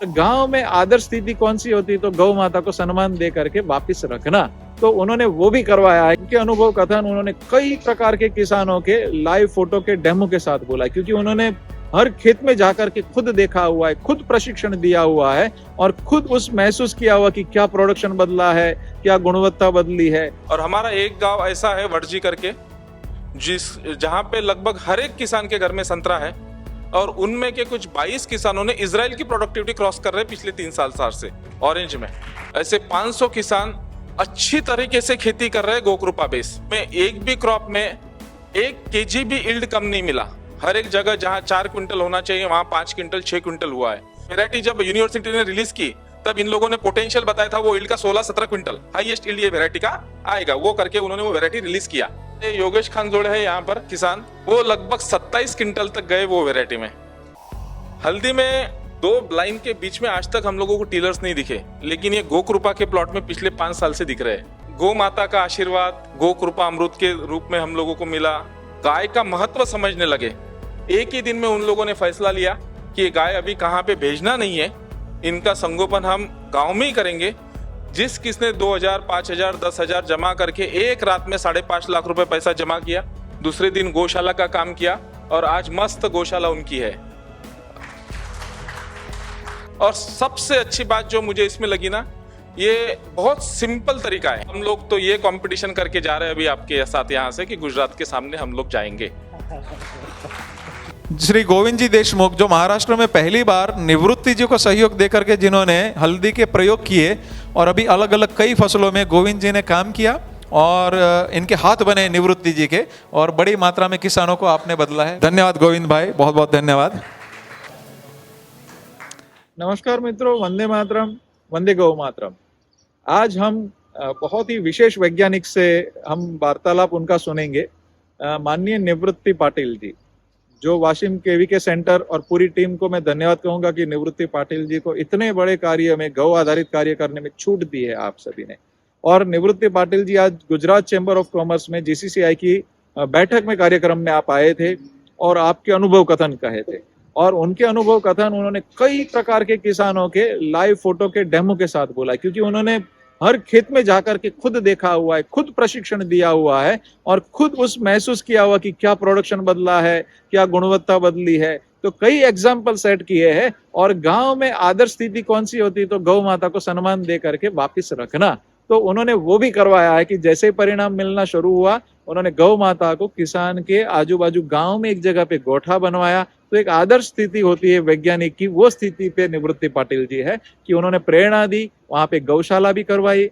गांव में आदर्श स्थिति कौन सी होती है, तो गौ माता को सम्मान दे करके वापिस रखना। तो उन्होंने वो भी करवाया है। उनके अनुभव कथन उन्होंने कई प्रकार के किसानों के लाइव फोटो के डेमो के साथ बोला है, क्योंकि उन्होंने हर खेत में जाकर के खुद देखा हुआ है, खुद प्रशिक्षण दिया हुआ है और खुद उस महसूस किया हुआ कि क्या प्रोडक्शन बदला है, क्या गुणवत्ता बदली है। और हमारा एक गांव ऐसा है वड़जी करके, जहां पे लगभग हर एक किसान के घर में संतरा है और उनमें के कुछ 22 किसानों ने इजराइल की प्रोडक्टिविटी क्रॉस कर रहे हैं पिछले 3 साल से ऑरेंज में। ऐसे 500 किसान अच्छी तरीके से खेती कर रहे हैं गोकृपा बेस में। एक भी क्रॉप में 1 kg भी इल्ड कम नहीं मिला। हर एक जगह जहां 4 क्विंटल होना चाहिए वहां 5 क्विंटल 6 क्विंटल हुआ है। वेराइटी जब यूनिवर्सिटी ने रिलीज की तब इन लोगों ने पोटेंशियल बताया था वो इल्ड का 16-17 क्विंटल हाईएस्ट इल्ड ये वेराइटी का आएगा, वो करके उन्होंने वो वेराइटी रिलीज किया। योगेश खानजोड़े है यहाँ पर किसान, वो लगभग 27 क्विंटल तक गए वो वेराइटी में। हल्दी में 2 लाइन के बीच में आज तक हम लोगों को टीलर्स नहीं दिखे, लेकिन ये गोकृपा के प्लॉट में पिछले 5 साल से दिख रहे हैं। गौ माता का आशीर्वाद गोकृपा अमृत के रूप में हम लोगों को मिला। गाय का महत्व समझने लगे। एक ही दिन में उन लोगों ने फैसला लिया कि ये गाय अभी कहाँ पे भेजना नहीं है, इनका संगोपन हम गांव में ही करेंगे। जिस किसने 2000, 5000, 10,000 जमा करके एक रात में 5.5 लाख रुपए पैसा जमा किया, दूसरे दिन गौशाला का काम किया और आज मस्त गौशाला उनकी है। और सबसे अच्छी बात जो मुझे इसमें लगी ना, ये बहुत सिंपल तरीका है। हम लोग तो ये कंपटीशन करके जा रहे हैं अभी आपके साथ यहाँ से कि गुजरात के सामने हम लोग जाएंगे। श्री गोविंद जी देशमुख जो महाराष्ट्र में पहली बार निवृत्ति जी को सहयोग देकर के जिन्होंने हल्दी के प्रयोग किए और अभी अलग अलग कई फसलों में गोविंद जी ने काम किया और इनके हाथ बने निवृत्ति जी के और बड़ी मात्रा में किसानों को आपने बदला है। धन्यवाद गोविंद भाई, बहुत बहुत धन्यवाद। नमस्कार मित्रों, वंदे मातरम, वंदे गौ मातरम। आज हम बहुत ही विशेष वैज्ञानिक से हम वार्तालाप उनका सुनेंगे। माननीय निवृत्ति पाटिल जी, जो वाशिम केवीके सेंटर और पूरी टीम को मैं धन्यवाद कहूंगा कि निवृत्ति पाटिल जी को इतने बड़े कार्य में, गौ आधारित कार्य करने में छूट दी है आप सभी ने। और निवृत्ति पाटिल जी आज गुजरात चैम्बर ऑफ कॉमर्स में जीसीसीआई की बैठक में कार्यक्रम में आप आए थे और आपके अनुभव कथन कहे थे। और उनके अनुभव कथन उन्होंने कई प्रकार के किसानों के लाइव फोटो के डेमो के साथ बोला है, क्योंकि उन्होंने हर खेत में जाकर के खुद देखा हुआ है, खुद प्रशिक्षण दिया हुआ है और खुद उस महसूस किया हुआ कि क्या प्रोडक्शन बदला है, क्या गुणवत्ता बदली है। तो कई एग्जाम्पल सेट किए हैं। और गांव में आदर्श स्थिति कौन सी होती है, तो गौ माता को सम्मान दे करके वापिस रखना। तो उन्होंने वो भी करवाया है कि जैसे ही परिणाम मिलना शुरू हुआ, उन्होंने गौ माता को किसान के आजू बाजू गांव में एक जगह पे गोठा बनवाया। तो एक आदर्श स्थिति होती है वैज्ञानिक की, वो स्थिति पे निवृत्ति पाटिल जी है कि उन्होंने प्रेरणा दी। वहां पे गौशाला भी करवाई,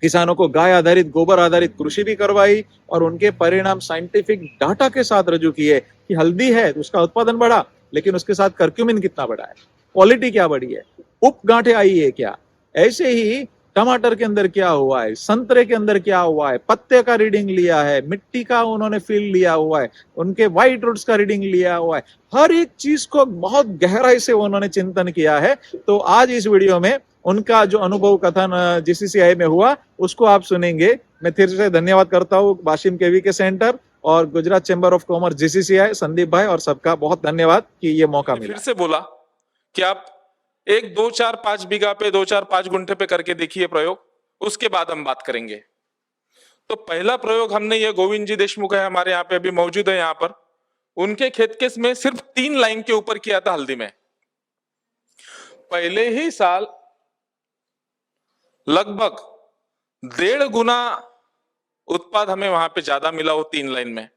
किसानों को गाय आधारित, गोबर आधारित कृषि भी करवाई और उनके परिणाम साइंटिफिक डाटा के साथ रजू किए कि हल्दी है तो उसका उत्पादन बढ़ा, लेकिन उसके साथ कर्क्यूमिन कितना बढ़ा है, क्वालिटी क्या बढ़ी है, उप गांठे आई है क्या, ऐसे ही टमाटर के अंदर क्या हुआ है, संतरे के अंदर क्या हुआ है, पत्ते का रीडिंग लिया है, मिट्टी का उन्होंने फील लिया हुआ है, उनके व्हाइट रूट्स का रीडिंग लिया हुआ है। हर एक चीज को बहुत गहराई से उन्होंने चिंतन किया है। तो आज इस वीडियो में उनका जो अनुभव कथन जीसीसीआई में हुआ उसको आप सुनेंगे। मैं फिर से धन्यवाद करता हूँ वाशिम केवीके सेंटर और Gujarat chamber of commerce, GCCI, Sandeep भाई और सबका बहुत धन्यवाद कि ये मौका मिला। फिर से बोला कि आप 1, 2, 4, 5 बीघा पे 2, 4, 5 गुंठे पे करके देखिए प्रयोग, उसके बाद हम बात करेंगे। तो पहला प्रयोग हमने ये गोविंद जी देशमुख है हमारे यहाँ पे अभी मौजूद है यहाँ पर, उनके खेत के में सिर्फ 3 लाइन के ऊपर किया था हल्दी में। पहले ही साल लगभग 1.5 गुना उत्पाद हमें वहां पे ज्यादा मिला वो 3 लाइन में।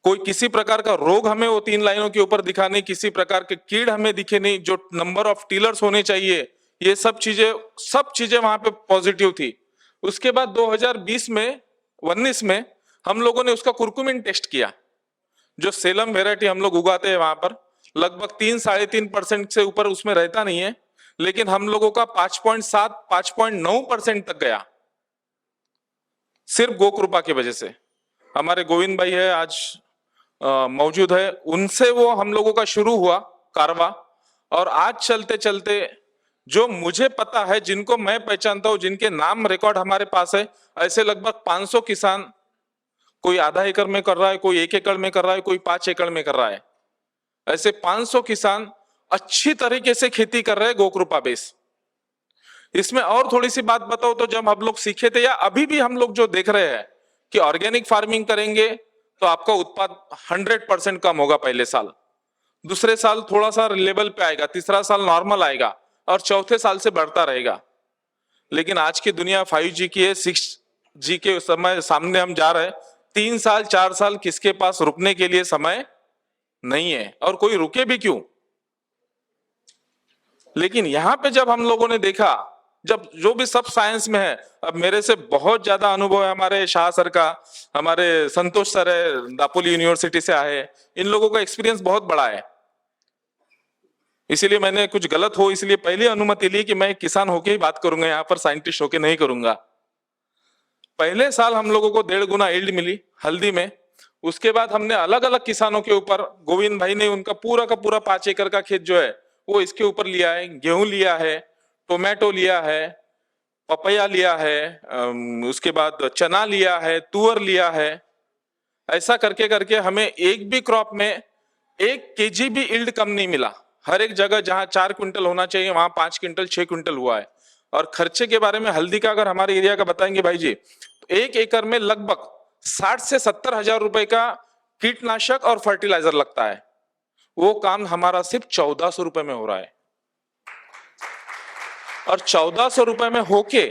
कोई किसी प्रकार का रोग हमें वो 3 लाइनों के ऊपर दिखा नहीं, किसी प्रकार के कीड़ हमें दिखे नहीं, जो नंबर ऑफ टीलर्स होने चाहिए ये सब चीजें वहां पे पॉजिटिव थी। उसके बाद 2019 में हम लोगों ने उसका कुरकुमिन टेस्ट किया। जो सेलम वेराइटी हम लोग उगाते हैं वहां पर लगभग 3-3.5% से ऊपर उसमें रहता नहीं है, लेकिन हम लोगों का 5.7, 5.9% तक गया, सिर्फ गोकृपा की वजह से। हमारे गोविंद भाई है आज मौजूद है, उनसे वो हम लोगों का शुरू हुआ कारवा। और आज चलते चलते जो मुझे पता है, जिनको मैं पहचानता हूं, जिनके नाम रिकॉर्ड हमारे पास है, ऐसे लगभग 500 किसान, कोई आधा एकड़ में कर रहा है, कोई 1 एकड़ में कर रहा है, कोई 5 एकड़ में कर रहा है। ऐसे 500 किसान अच्छी तरीके से खेती कर रहे हैं गोकृपा बेस। इसमें और थोड़ी सी बात बताओ तो जब हम लोग सीखे थे या अभी भी हम लोग जो देख रहे हैं कि ऑर्गेनिक फार्मिंग करेंगे तो आपका उत्पाद 100% कम होगा पहले साल, दूसरे साल थोड़ा सा लेवल पे आएगा, तीसरा साल नॉर्मल आएगा और चौथे साल से बढ़ता रहेगा। लेकिन आज की दुनिया 5G की है, 6G के समय सामने हम जा रहे हैं। 3 साल 4 साल किसके पास रुकने के लिए समय नहीं है, और कोई रुके भी क्यों। लेकिन यहां पे जब हम लोगों ने देखा, जब जो भी सब साइंस में है, अब मेरे से बहुत ज्यादा अनुभव है हमारे शाह सर का, हमारे संतोष सर है दापोली यूनिवर्सिटी से आए, इन लोगों का एक्सपीरियंस बहुत बड़ा है। इसीलिए मैंने कुछ गलत हो इसलिए पहले अनुमति ली कि मैं किसान होके ही बात करूंगा, यहाँ पर साइंटिस्ट होके नहीं करूंगा। पहले साल हम लोगों को 1.5 गुना यील्ड मिली हल्दी में। उसके बाद हमने अलग अलग किसानों के ऊपर, गोविंद भाई ने उनका पूरा का पूरा 5 एकड़ का खेत जो है वो इसके ऊपर लिया है, गेहूं लिया है, टोमेटो लिया है, पपैया लिया है, उसके बाद चना लिया है, तुअर लिया है। ऐसा करके करके हमें एक भी क्रॉप में 1 kg भी यील्ड कम नहीं मिला। हर एक जगह जहां 4 क्विंटल होना चाहिए वहां 5 क्विंटल 6 क्विंटल हुआ है। और खर्चे के बारे में हल्दी का अगर हमारे एरिया का बताएंगे भाई जी, तो 1 एकड़ में लगभग 60 से 70 हजार रुपए का कीटनाशक और फर्टिलाइजर लगता है। वो काम हमारा सिर्फ 1400 रुपए में हो रहा है। और 1400 रुपए में होके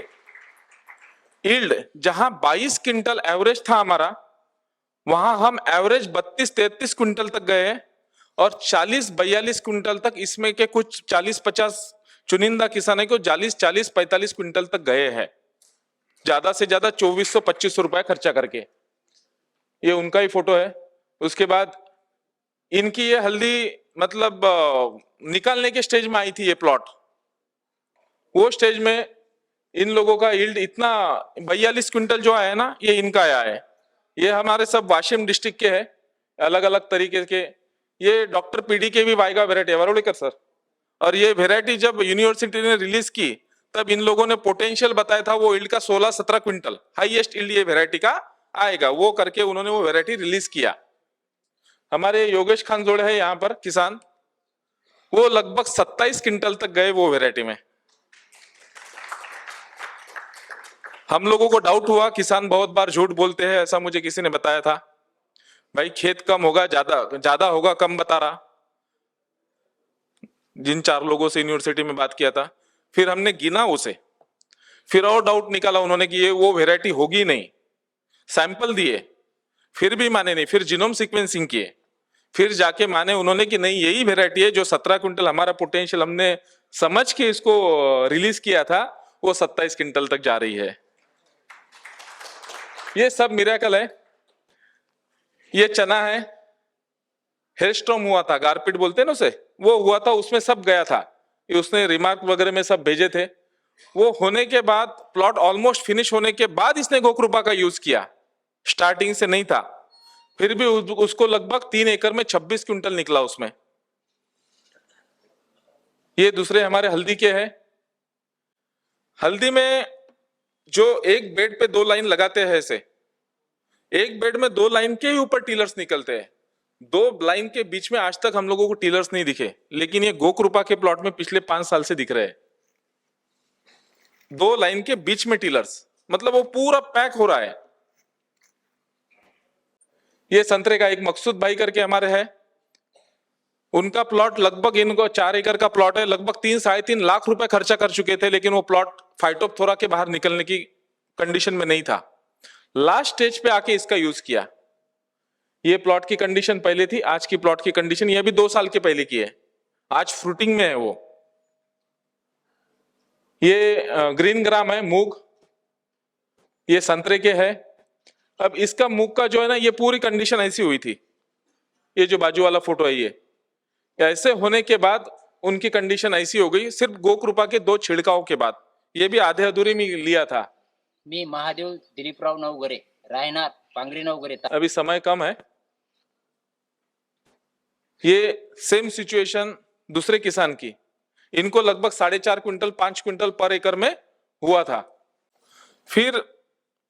यील्ड जहां 22 क्विंटल एवरेज था हमारा, वहां हम एवरेज 32-33 क्विंटल तक गए और 40-42 क्विंटल तक, इसमें के कुछ 40-50 चुनिंदा किसानों को 40-45 क्विंटल तक गए हैं, ज्यादा से ज्यादा 2400-2500 रुपए खर्चा करके। ये उनका ही फोटो है। उसके बाद इनकी ये हल्दी मतलब निकालने के स्टेज में आई थी ये प्लॉट। वो स्टेज में इन लोगों का यील्ड इतना 42 क्विंटल जो आया है ना, ये इनका आया है। ये हमारे सब वाशिम डिस्ट्रिक्ट के हैं, अलग अलग तरीके के। ये डॉक्टर पीडी के भी वाइगा वेराइटी है, वरोड़ेकर सर। और ये वेराइटी जब यूनिवर्सिटी ने रिलीज की तब इन लोगों ने पोटेंशियल बताया था वो यील्ड का 16-17 क्विंटल हाईएस्ट यील्ड ये वेराइटी का आएगा, वो करके उन्होंने वो वेराइटी रिलीज किया। हमारे योगेश खान जोड़े है यहाँ पर किसान, वो लगभग 27 क्विंटल तक गए वो वेराइटी में। हम लोगों को डाउट हुआ, किसान बहुत बार झूठ बोलते हैं ऐसा मुझे किसी ने बताया था, भाई खेत कम होगा ज्यादा होगा कम बता रहा। जिन 4 लोगों से यूनिवर्सिटी में बात किया था, फिर हमने गिना उसे, फिर और डाउट निकाला उन्होंने कि ये वो वेराइटी होगी नहीं। सैंपल दिए फिर भी माने नहीं, फिर जीनोम सीक्वेंसिंग किए, फिर जाके माने उन्होंने कि नहीं यही वेराइटी है जो 17 क्विंटल हमारा पोटेंशियल हमने समझ के इसको रिलीज किया था, वो 27 क्विंटल तक जा रही है। ये सब मिरेकल है। ये चना है, हेयरस्टॉर्म हुआ था, गारपीट बोलते हैं ना उसे, वो हुआ था, उसमें सब गया था। ये उसने रिमार्क वगैरह में सब भेजे थे। वो होने के बाद प्लॉट ऑलमोस्ट फिनिश होने के बाद इसने गोकृपा का यूज किया, स्टार्टिंग से नहीं था। फिर भी उसको लगभग 3 एकड़ में 26 क्विंटल निकला उसमें। ये दूसरे हमारे हल्दी के हैं। हल्दी में जो एक बेड पे 2 लाइन लगाते हैं, ऐसे एक बेड में 2 लाइन के ही ऊपर टीलर्स निकलते हैं। 2 लाइन के बीच में आज तक हम लोगों को टीलर्स नहीं दिखे, लेकिन ये गोकृपा के प्लॉट में पिछले 5 साल से दिख रहे हैं। 2 लाइन के बीच में टीलर्स, मतलब वो पूरा पैक हो रहा है। ये संतरे का एक मकसूद भाई करके हमारे है, उनका प्लॉट लगभग, इनको 4 एकड़ का प्लॉट है, लगभग 3-3.5 लाख रुपए खर्चा कर चुके थे, लेकिन वो प्लॉट फाइटोप्थोरा के बाहर निकलने की कंडीशन में नहीं था। लास्ट स्टेज पे आके इसका यूज किया। ये प्लॉट की कंडीशन पहले थी, आज की प्लॉट की कंडीशन ये भी 2 साल के पहले की है। आज फ्रूटिंग में है वो। ये ग्रीन ग्राम है मूंग, ये संतरे के है। अब इसका मूंग का जो है ना, ये पूरी कंडीशन ऐसी हुई थी। ये जो बाजू वाला फोटो है, ये ऐसे होने के बाद उनकी कंडीशन ऐसी हो गई, सिर्फ गोकृपा के 2 छिड़काव के बाद। ये भी आधे अधूरे में लिया था। मी महादेव दिलीपराव नवगरे, राहणार पांगरी नवगरे। अभी समय कम है। ये सेम सिचुएशन दूसरे किसान की, इनको लगभग 4.5 क्विंटल 5 क्विंटल पर एकड़ में हुआ था। फिर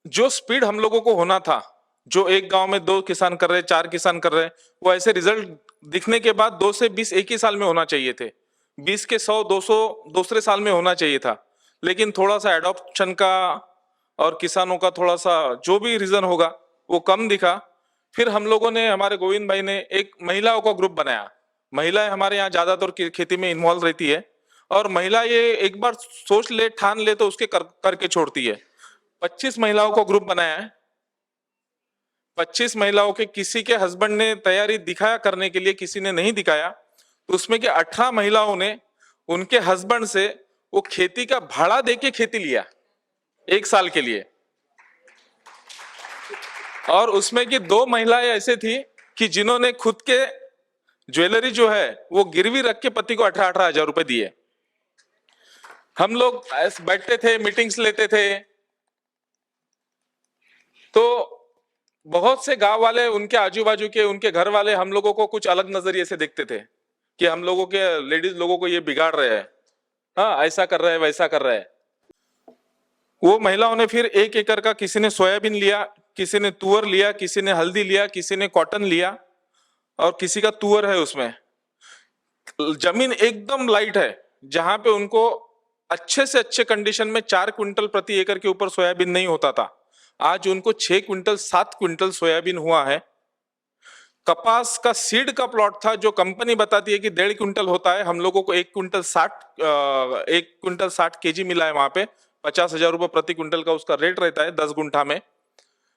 जो स्पीड हम लोगों को होना था, जो एक गांव में 2 किसान कर रहे, 4 किसान कर रहे, वो ऐसे रिजल्ट दिखने के बाद 2 से 20 एक ही साल में होना चाहिए थे। 20 के 100 200 दूसरे साल में होना चाहिए था, लेकिन थोड़ा सा एडॉप्शन का और किसानों का थोड़ा सा जो भी रीजन होगा वो कम दिखा। फिर हम लोगों ने, हमारे गोविंद भाई ने एक महिलाओं का ग्रुप बनाया। महिलाएं हमारे यहाँ ज्यादातर खेती में इन्वॉल्व रहती है, और महिला ये एक बार सोच ले, ठान ले तो उसके करके छोड़ती है। 25 महिलाओं का ग्रुप बनाया है। 25 महिलाओं के किसी के हस्बैंड ने तैयारी दिखाया करने के लिए, किसी ने नहीं दिखाया, तो उसमें के 18 महिलाओं ने उनके हस्बैंड से वो खेती का भाड़ा देके खेती लिया 1 साल के लिए। और उसमें की 2 महिलाएं ऐसे थी कि जिन्होंने खुद के ज्वेलरी जो है वो गिरवी रख के पति को 18-18 हजार रुपए दिए। हम लोग बैठते थे, मीटिंग्स लेते थे, तो बहुत से गांव वाले, उनके आजू बाजू के, उनके घर वाले हम लोगों को कुछ अलग नजरिए से देखते थे कि हम लोगों के लेडीज लोगों को ये बिगाड़ रहे हैं, हाँ ऐसा कर रहे हैं, वैसा कर रहे हैं। वो महिलाओं ने फिर 1 एकड़ का, किसी ने सोयाबीन लिया, किसी ने तुअर लिया, किसी ने हल्दी लिया, किसी ने कॉटन लिया, और किसी का तुअर है उसमें। जमीन एकदम लाइट है, जहां पे उनको अच्छे से अच्छे कंडीशन में 4 क्विंटल प्रति एकड़ के ऊपर सोयाबीन नहीं होता था, आज उनको 6 क्विंटल 7 क्विंटल सोयाबीन हुआ है। कपास का सीड का प्लॉट था, जो कंपनी बताती है कि 1.5 क्विंटल होता है, हम लोगों को 1 क्विंटल 60 केजी मिला है। वहां पे 50,000 रुपए प्रति क्विंटल का उसका रेट रहता है 10 गुंठा में।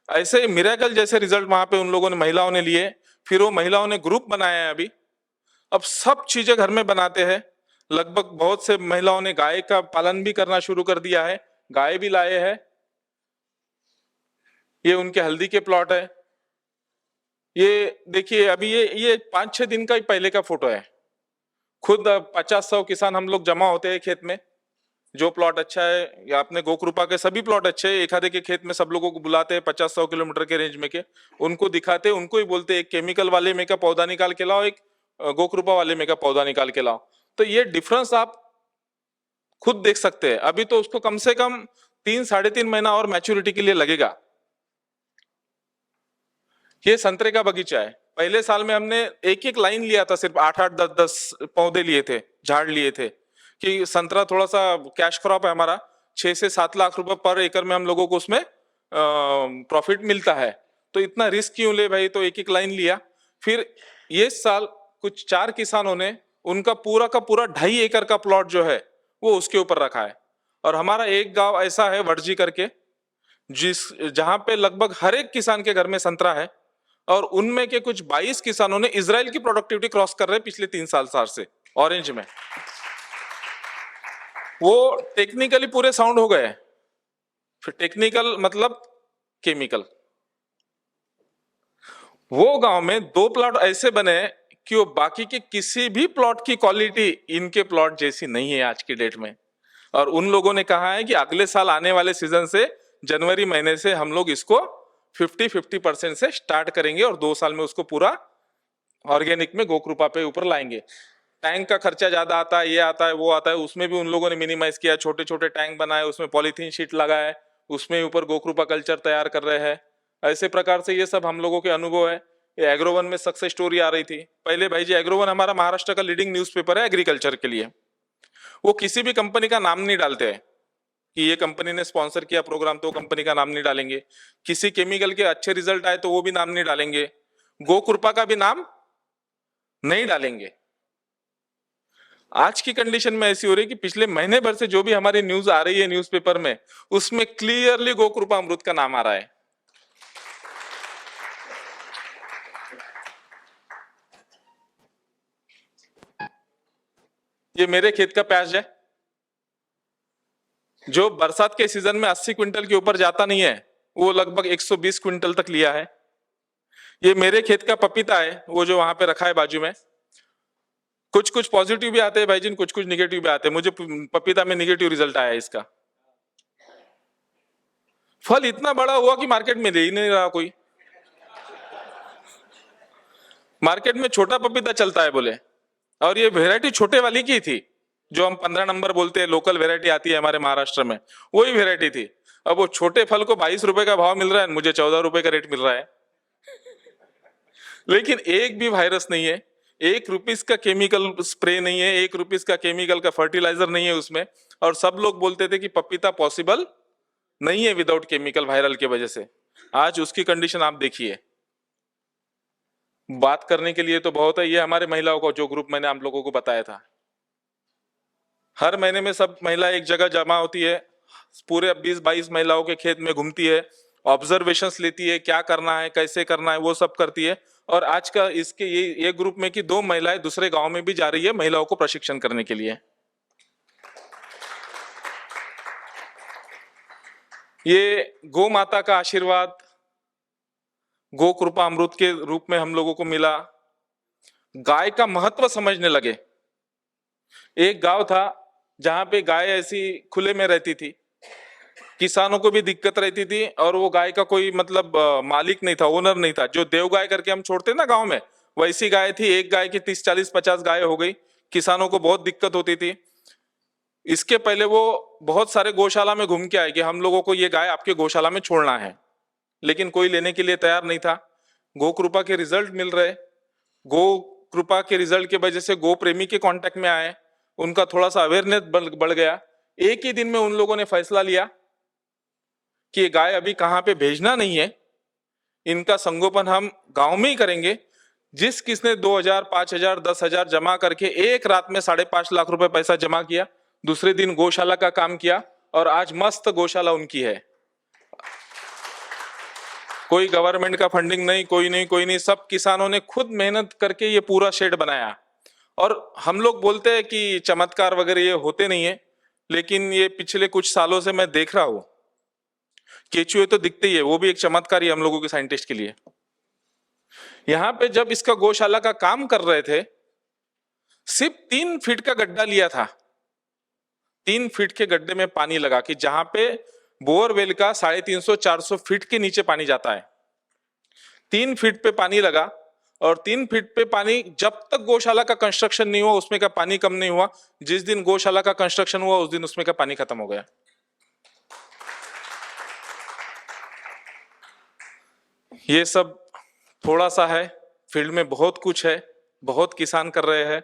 ऐसे मिरेकल जैसे रिजल्ट वहां पे उन लोगों ने, महिलाओं ने लिए। फिर वो महिलाओं ने ग्रुप बनाया है अभी, अब सब चीजें घर में बनाते हैं। लगभग बहुत से महिलाओं ने गाय का पालन भी करना शुरू कर दिया है, गाय भी लाए हैं। ये उनके हल्दी के प्लॉट है। ये देखिए, अभी ये 5-6 दिन का ही पहले का फोटो है। खुद 50-100 किसान हम लोग जमा होते हैं खेत में। जो प्लॉट अच्छा है, या अपने गोकृपा के सभी प्लॉट अच्छे हैं, एक आधे के खेत में सब लोगों को बुलाते हैं 50-100 किलोमीटर के रेंज में के, उनको दिखाते, उनको ही बोलते एक केमिकल वाले में का पौधा निकाल के लाओ, एक गोकृपा वाले में का पौधा निकाल के लाओ। तो ये डिफरेंस आप खुद देख सकते हैं। अभी तो उसको कम से कम 3-3.5 महीना और मैच्योरिटी के लिए लगेगा। ये संतरे का बगीचा है। पहले साल में हमने एक लाइन लिया था, सिर्फ 8-8 10-10 पौधे लिए थे, झाड़ लिए थे, कि संतरा थोड़ा सा कैश क्रॉप है हमारा, 6 से 7 लाख रुपए पर एकड़ में हम लोगों को उसमें प्रॉफिट मिलता है। तो इतना रिस्क क्यों ले भाई, तो एक लाइन लिया। फिर ये साल कुछ 4 किसानों ने उनका पूरा का पूरा 2.5 एकड़ का प्लॉट जो है वो उसके ऊपर रखा है। और हमारा एक गांव ऐसा है वड़जी करके, जहां पे लगभग हर एक किसान के घर में संतरा है, और उनमें के कुछ 22 किसानों ने इजराइल की प्रोडक्टिविटी क्रॉस कर रहे हैं पिछले 3 साल से ऑरेंज में। वो टेक्निकली पूरे साउंड हो गए। फिर टेक्निकल मतलब केमिकल। वो गांव में 2 प्लॉट ऐसे बने कि वो बाकी के किसी भी प्लॉट की क्वालिटी इनके प्लॉट जैसी नहीं है आज की डेट में। और उन लोगों ने कहा है कि अगले साल आने वाले सीजन से, जनवरी महीने से हम लोग इसको 50% से स्टार्ट करेंगे, और 2 साल में उसको पूरा ऑर्गेनिक में गोकृपा पे ऊपर लाएंगे। टैंक का खर्चा ज्यादा आता है, ये आता है, वो आता है, उसमें भी उन लोगों ने मिनिमाइज किया। छोटे छोटे टैंक बनाए, उसमें पॉलीथीन शीट लगाए, उसमें ऊपर गोकृपा कल्चर तैयार कर रहे हैं। ऐसे प्रकार से ये सब हम लोगों के अनुभव है। ये एग्रोवन में सक्सेस स्टोरी आ रही थी पहले। भाई जी, एग्रोवन हमारा महाराष्ट्र का लीडिंग न्यूज़पेपर है एग्रीकल्चर के लिए। वो किसी भी कंपनी का नाम नहीं डालते हैं कि ये कंपनी ने स्पॉन्सर किया प्रोग्राम, तो कंपनी का नाम नहीं डालेंगे। किसी केमिकल के अच्छे रिजल्ट आए तो वो भी नाम नहीं डालेंगे। गोकृपा का भी नाम नहीं डालेंगे। आज की कंडीशन में ऐसी हो रही है कि पिछले महीने भर से जो भी हमारी न्यूज आ रही है न्यूज़पेपर में, उसमें क्लियरली गोकृपा अमृत का नाम आ रहा है। ये मेरे खेत का प्याज है, जो बरसात के सीजन में 80 क्विंटल के ऊपर जाता नहीं है, वो लगभग 120 क्विंटल तक लिया है। ये मेरे खेत का पपीता है, वो जो वहां पे रखा है बाजू में। कुछ कुछ पॉजिटिव भी आते हैं भाईजीन, कुछ कुछ निगेटिव भी आते हैं। मुझे पपीता में निगेटिव रिजल्ट आया है इसका। फल इतना बड़ा हुआ कि मार्केट में दे ही नहीं रहा कोई। मार्केट में छोटा पपीता चलता है बोले, और ये वेराइटी छोटे वाली की थी, जो हम 15 नंबर बोलते हैं, लोकल वेराइटी आती है हमारे महाराष्ट्र में, वही वेराइटी थी। अब वो छोटे फल को 22 रुपए का भाव मिल रहा है, मुझे 14 रुपए का रेट मिल रहा है। लेकिन एक भी वायरस नहीं है, ₹1 का केमिकल स्प्रे नहीं है, ₹1 का केमिकल का फर्टिलाइजर नहीं है उसमें, और सब लोग बोलते थे कि पपीता पॉसिबल नहीं है विदाउट केमिकल वायरल की वजह से। आज उसकी कंडीशन आप देखिए। बात करने के लिए तो बहुत है। ये हमारे महिलाओं का जो ग्रुप मैंने आप लोगों को बताया था, हर महीने में सब महिला एक जगह जमा होती है, पूरे 20-22 महिलाओं के खेत में घूमती है, ऑब्जर्वेशंस लेती है, क्या करना है कैसे करना है वो सब करती है। और आज का इसके ये ग्रुप में कि 2 महिलाएं दूसरे गांव में भी जा रही है महिलाओं को प्रशिक्षण करने के लिए। ये गो माता का आशीर्वाद गो कृपा अमृत के रूप में हम लोगों को मिला। गाय का महत्व समझने लगे। एक गांव था जहां पे गाय ऐसी खुले में रहती थी, किसानों को भी दिक्कत रहती थी, और वो गाय का कोई मतलब मालिक नहीं था, ओनर नहीं था। जो देव गाय करके हम छोड़ते ना गांव में, वैसी गाय थी। एक गाय की 30-40-50 गाय हो गई। किसानों को बहुत दिक्कत होती थी। इसके पहले वो बहुत सारे गौशाला में घूम के आए कि हम लोगों को ये गाय आपके गौशाला में छोड़ना है, लेकिन कोई लेने के लिए तैयार नहीं था। गो कृपा के रिजल्ट मिल रहे, गो कृपा के रिजल्ट की वजह से गो प्रेमी के कांटेक्ट में आए, उनका थोड़ा सा अवेयरनेस बढ़ गया। एक ही दिन में उन लोगों ने फैसला लिया कि ये गाय अभी कहां पे भेजना नहीं है, इनका संगोपन हम गांव में ही करेंगे। जिस किसने 2000, 5000, 10,000 जमा करके एक रात में 5.5 लाख रुपए पैसा जमा किया, दूसरे दिन गौशाला का काम किया, और आज मस्त गौशाला उनकी है। कोई गवर्नमेंट का फंडिंग नहीं, कोई नहीं, सब किसानों ने खुद मेहनत करके ये पूरा शेड बनाया। और हम लोग बोलते हैं कि चमत्कार वगैरह ये होते नहीं है, लेकिन ये पिछले कुछ सालों से मैं देख रहा हूं। केचुए तो दिखते ही है, वो भी एक चमत्कार ही हम लोगों के साइंटिस्ट के लिए। यहां पे जब इसका गौशाला का काम कर रहे थे, सिर्फ 3 फीट का गड्ढा लिया था। 3 फीट के गड्ढे में पानी लगा कि जहां पे बोरवेल का 350-400 फीट के नीचे पानी जाता है। 3 फीट पे पानी लगा, और 3 फीट पे पानी, जब तक गौशाला का कंस्ट्रक्शन नहीं हुआ उसमें का पानी कम नहीं हुआ। जिस दिन गौशाला का कंस्ट्रक्शन हुआ उस दिन उसमें का पानी खत्म हो गया। ये सब थोड़ा सा है, फील्ड में बहुत कुछ है, बहुत किसान कर रहे हैं।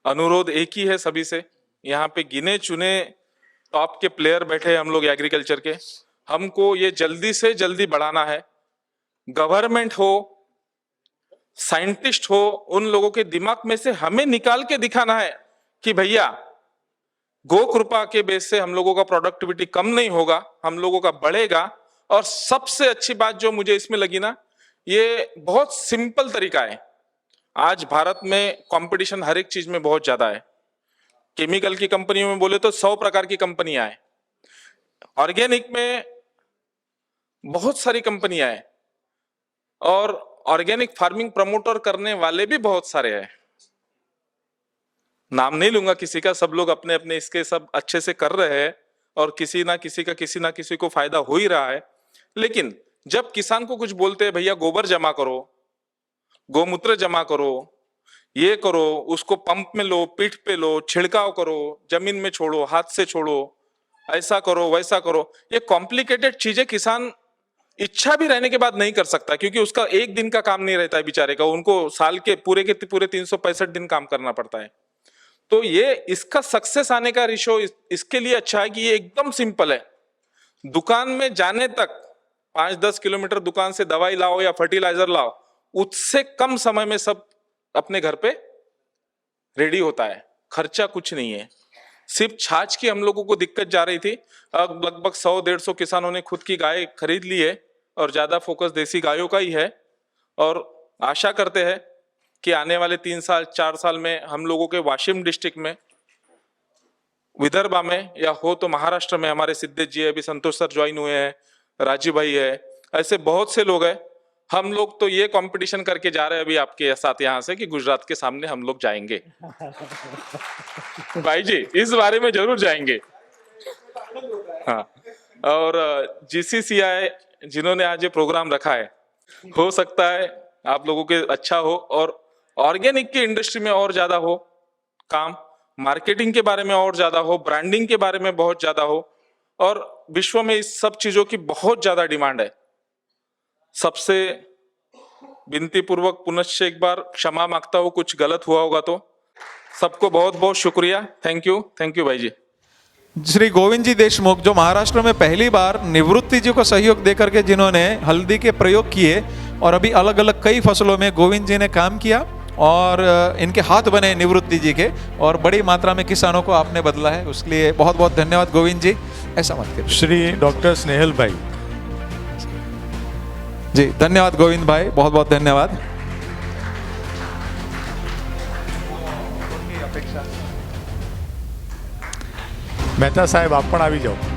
अनुरोध एक ही है सभी से, यहाँ पे गिने चुने टॉप के प्लेयर बैठे हैं हम लोग एग्रीकल्चर के, हमको ये जल्दी से जल्दी बढ़ाना है। गवर्नमेंट हो, साइंटिस्ट हो, उन लोगों के दिमाग में से हमें निकाल के दिखाना है कि भैया गो कृपा के बेस से हम लोगों का प्रोडक्टिविटी कम नहीं होगा, हम लोगों का बढ़ेगा। और सबसे अच्छी बात जो मुझे इसमें लगी ना, ये बहुत सिंपल तरीका है। आज भारत में कंपटीशन हर एक चीज में बहुत ज्यादा है। केमिकल की कंपनियों में बोले तो 100 प्रकार की कंपनियां हैं, ऑर्गेनिक में बहुत सारी कंपनियां हैं, और ऑर्गेनिक फार्मिंग प्रमोटर करने वाले भी बहुत सारे हैं। नाम नहीं लूंगा किसी का, सब लोग अपने अपने इसके सब अच्छे से कर रहे हैं, और किसी ना किसी को फायदा हो ही रहा है। लेकिन जब किसान को कुछ बोलते हैं, भैया गोबर जमा करो, गोमूत्र जमा करो, ये करो, उसको पंप में लो, पीठ पे लो, छिड़काव करो, जमीन में छोड़ो, हाथ से छोड़ो, ऐसा करो वैसा करो, ये कॉम्प्लिकेटेड चीजें किसान इच्छा भी रहने के बाद नहीं कर सकता, क्योंकि उसका एक दिन का काम नहीं रहता है बेचारे का, उनको साल के पूरे 365 दिन काम करना पड़ता है। तो ये इसका सक्सेस आने का रेशो इसके लिए अच्छा है कि ये एकदम सिंपल है। दुकान में जाने तक 5-10 किलोमीटर दुकान से दवाई लाओ या फर्टिलाइजर लाओ, उससे कम समय में सब अपने घर पे रेडी होता है। खर्चा कुछ नहीं है। सिर्फ छाछ की हम लोगों को दिक्कत जा रही थी, अब लगभग 100-150 किसानों ने खुद की गाय खरीद ली है, और ज्यादा फोकस देसी गायों का ही है। और आशा करते हैं कि आने वाले 3-4 साल में हम लोगों के वाशिम डिस्ट्रिक्ट में, विदर्भा में, या हो तो महाराष्ट्र में हमारे सिद्धेश जी, अभी संतोष सर ज्वाइन हुए हैं, राजीव भाई है, ऐसे बहुत से लोग हैं। हम लोग तो ये कंपटीशन करके जा रहे हैं अभी आपके साथ यहाँ से कि गुजरात के सामने हम लोग जाएंगे। भाई जी इस बारे में जरूर जाएंगे। हाँ, और GCCI जिन्होंने आज ये प्रोग्राम रखा है, हो सकता है आप लोगों के अच्छा हो, और ऑर्गेनिक की इंडस्ट्री में और ज्यादा हो काम, मार्केटिंग के बारे में और ज्यादा हो, ब्रांडिंग के बारे में बहुत ज्यादा हो, और विश्व में इस सब चीजों की बहुत ज्यादा डिमांड है। सबसे विनती पूर्वक पुनश्च एक बार क्षमा मांगता हूँ कुछ गलत हुआ होगा तो। सबको बहुत बहुत शुक्रिया। थैंक यू भाई जी। श्री गोविंद जी देशमुख जो महाराष्ट्र में पहली बार निवृत्ति जी को सहयोग देकर के जिन्होंने हल्दी के प्रयोग किए और अभी अलग अलग कई फसलों में गोविंद जी ने काम किया और इनके हाथ बने निवृत्ति जी के और बड़ी मात्रा में किसानों को आपने बदला है, उसके लिए बहुत बहुत धन्यवाद गोविंद जी। ऐसा मत करिए। श्री डॉक्टर स्नेहल भाई। जी धन्यवाद गोविंद भाई, बहुत बहुत धन्यवाद। મહેતા સાહેબ આપ પણ આવી જાઓ।